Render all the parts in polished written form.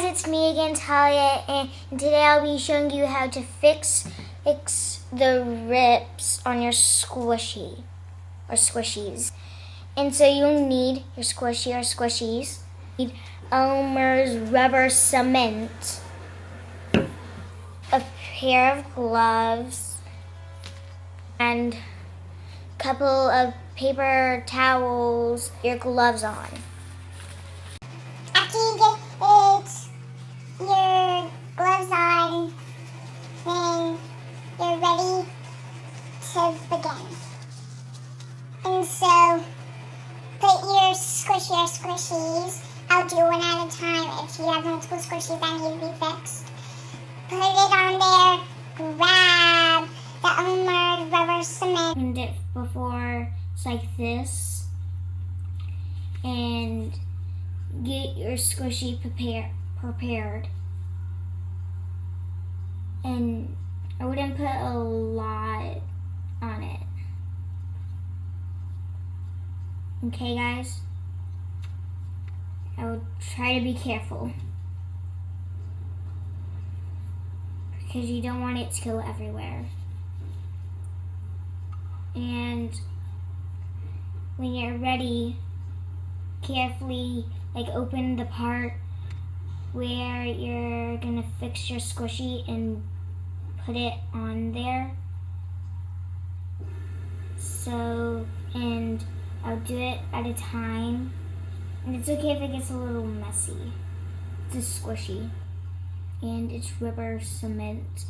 it's me again, Talia, and today I'll be showing you how to fix the rips on your squishy or squishies. And so you'll need your squishy or squishies. You need Elmer's rubber cement, a pair of gloves, and a couple of paper towels, your gloves on. After you get your gloves on, then you're ready to begin. And so, put your squishies, I'll do one at a time. If you have multiple squishies that need to be fixed, put it on there, grab the Elmer's rubber cement. And it before it's like this, and get your squishy prepared. And I wouldn't put a lot on it. Okay, guys? I would try to be careful, because you don't want it to go everywhere. And when you're ready, carefully open the part where you're gonna fix your squishy and put it on there. So, and I'll do it at a time. And it's okay if it gets a little messy. It's a squishy. And it's rubber cement.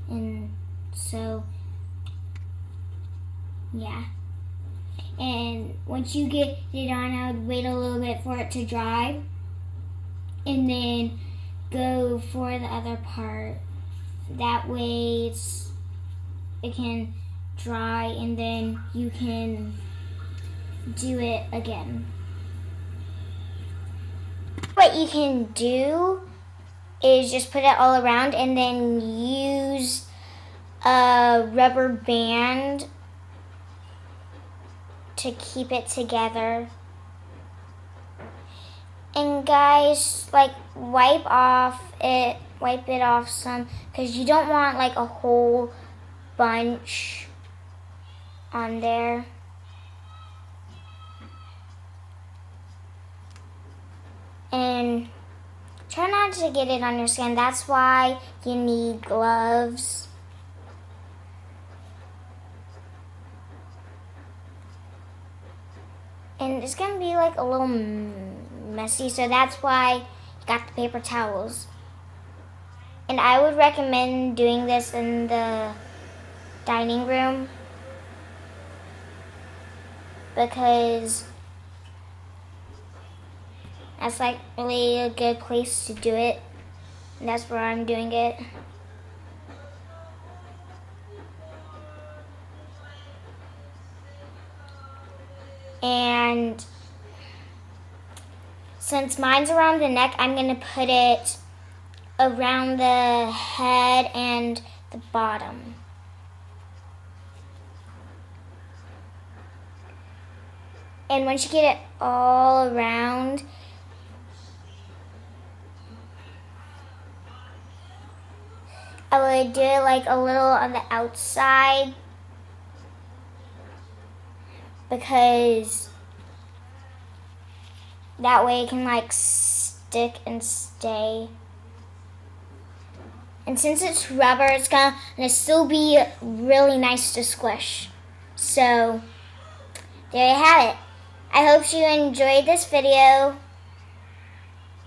And so, yeah. And once you get it on, I would wait a little bit for it to dry. And then go for the other part. That way it can dry, and then you can do it again. What you can do is just put it all around and then use a rubber band to keep it together. And guys, wipe it off some, because you don't want a whole bunch on there. And try not to get it on your skin. That's why you need gloves. And it's gonna be a little messy, so that's why you got the paper towels. And I would recommend doing this in the dining room, because that's really a good place to do it. And that's where I'm doing it. And since mine's around the neck, I'm going to put it around the head and the bottom. And once you get it all around, I would do it a little on the outside, because that way it can stick and stay. And since it's rubber, it's gonna still be really nice to squish. So there you have it. I hope you enjoyed this video,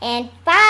and bye.